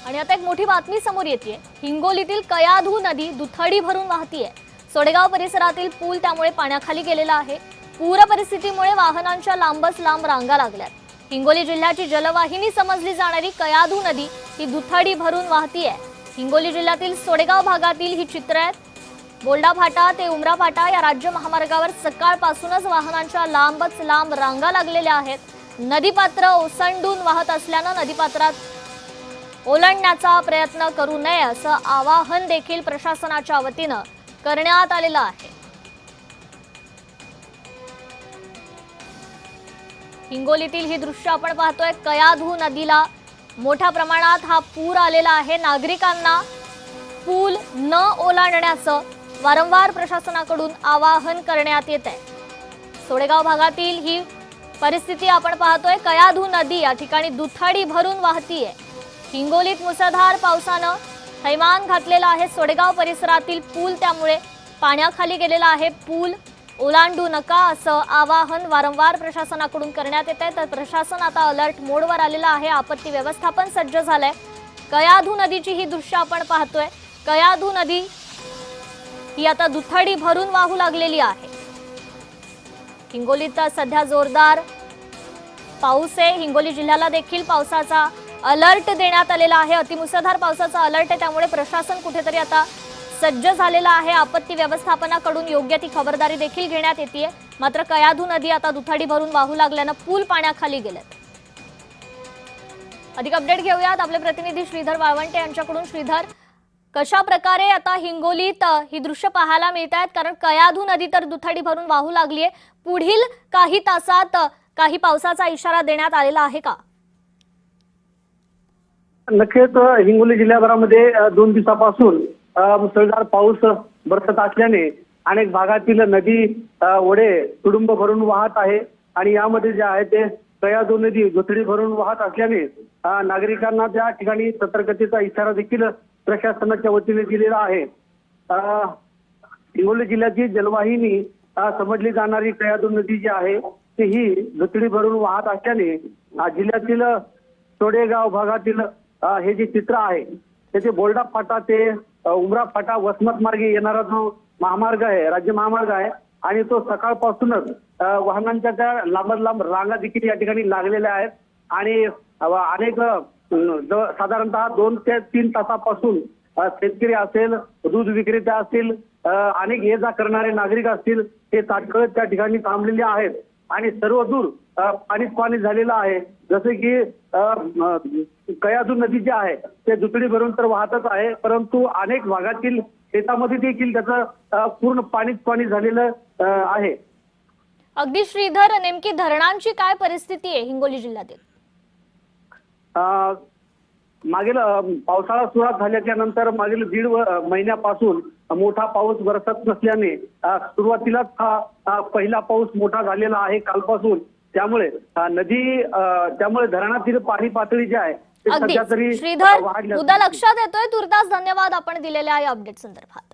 आणि आता एक मोठी बातमी समोर येते। हिंगोलीतील कयाधू नदी दुथडी भरून वाहतीये। सोडेगाव परिसरातील पूल त्यामुळे पाण्याखाली गेलेला आहे। पूर परिस्थितीमुळे वाहनांच्या लांबच लांब रांगा लागल्यात। हिंगोली जिल्ह्याची जलवाहिनी समजली जाणारी कयाधू नदी ही दुथडी भरून वाहतीये। हिंगोली जिल्ह्यातील सोडेगाव भागातील ही चित्र आहेत। बोल्डा फाटा ते उमरा फाटा या राज्य महामार्गावर सकाळपासूनच वाहनांच्या लांबच लांब रांगा लागलेल्या आहेत। नदीपात्र ओसंडून वाहत असल्याने नदीपात्रात ओलांडण्याचा प्रयत्न करू नये असं आवाहन देखील प्रशासनाच्या वतीने करण्यात आलेलं आहे। हिंगोलीतील ही दृश्य आपण पाहतोय। कयाधू नदीला मोठ्या प्रमाणात हा पूर आलेला आहे। नागरिकांना पूल न ओलांडण्याचं वारंवार प्रशासनाकडून आवाहन करण्यात येत आहे। सोडेगाव भागातील ही परिस्थिती आपण पाहतोय। कयाधू नदी या ठिकाणी दुथडी भरून वाहतीये। हिंगोलीत मुसळधार पावसानं थैमान घातलेला आहे। सोडेगाव परिसरातील पूल त्यामुळे पाण्याखाली गेलेला आहे। पूल ओलांडू नका असं आवाहन वारंवार प्रशासनाकडून करण्यात येत आहे। तर प्रशासन आता अलर्ट मोडवर आलेलं आहे। आपत्ती व्यवस्थापन सज्ज झालंय। कयाधू नदीची ही दृश्य आपण पाहतोय। कयाधू नदी ही आता दुथडी भरून वाहू लागलेली आहे। हिंगोलीत सध्या जोरदार पाऊस आहे। हिंगोली जिल्ह्याला देखील पावसाचा अलर्ट देण्यात आलेला आहे। अतिमुसळधार पावसाचा अलर्ट आहे, त्यामुळे प्रशासन कुठेतरी आता सज्ज झालेला आहे। आपत्ती व्यवस्थापनाकडून योग्य ती खबरदारी देखील घेण्यात येते। मात्र कयाधू नदी आता दुथडी भरून वाहू लागल्याने पूल पाण्याखाली गेलेत। अधिक अपडेट घेऊयात आपले प्रतिनिधी श्रीधर वाळवंटे यांच्याकडून। श्रीधर, कशा प्रकारे आता हिंगोलीत ही दृश्य पाहायला मिळत आहेत? कारण कयाधू नदी तर दुथडी भरून वाहू लागली आहे। पुढील काही तासात काही पावसाचा इशारा देण्यात आलेला आहे का? नक्कीच हिंगोली जिल्ह्याभरामध्ये 2 दिवसापासून मुसळधार पाऊस बरसत असल्याने अनेक भागातील नदी ओढे तुडुंब भरून वाहत आहे। आणि यामध्ये जे आहे ते कयाधू नदी दुथडी भरून वाहत असल्याने नागरिकांना त्या ठिकाणी सतर्कतेचा इशारा देखील प्रशासनाच्या वतीने दिलेला आहे। हिंगोली जिल्ह्याची जलवाहिनी समजली जाणारी कयाधू नदी जी आहे ती ही दुथडी भरून वाहत असल्याने जिल्ह्यातील सोडेगाव भागातील हे जे चित्र आहे त्याचे बोल्डा फाटा ते उमरा फाटा वसमत मार्गे येणारा जो महामार्ग आहे, राज्य महामार्ग आहे, आणि तो सकाळपासूनच वाहनांच्या त्या लांब रांगा देखील या ठिकाणी लागलेल्या आहेत। आणि अनेक साधारणतः 2 ते 3 तासापासून शेतकरी असेल, दूध विक्रेता असतील, अनेक ये जा करणारे नागरिक असतील, हे तात्काळ त्या ठिकाणी थांबलेले आहेत। आणि सर्व दूर पाणी झालेलं आहे। जसे की कयाधू नदी जी आहे ते दुथडी भरून तर वाहतच आहे, परंतु अनेक भागातील शेतामध्ये देखील त्याचं पूर्ण पाणी झालेलं आहे। अगदी श्रीधर, नेमकी धरणांची काय परिस्थिती आहे हिंगोली जिल्ह्यातील? मागील पावसाळा सुरुवात झाल्याच्या नंतर मागील 1.5 महिन्यापासून मोठा पाऊस बरसत नसल्याने सुरुवातीलाच हा पहिला पाऊस मोठा झालेला आहे कालपासून। त्यामुळे त्यामुळे धरणातील पाणी पातळी जी आहे अगदी श्रीधर, मुद्दा लक्षात येतोय। तुर्तास धन्यवाद आपण दिलेल्या या अपडेट संदर्भात।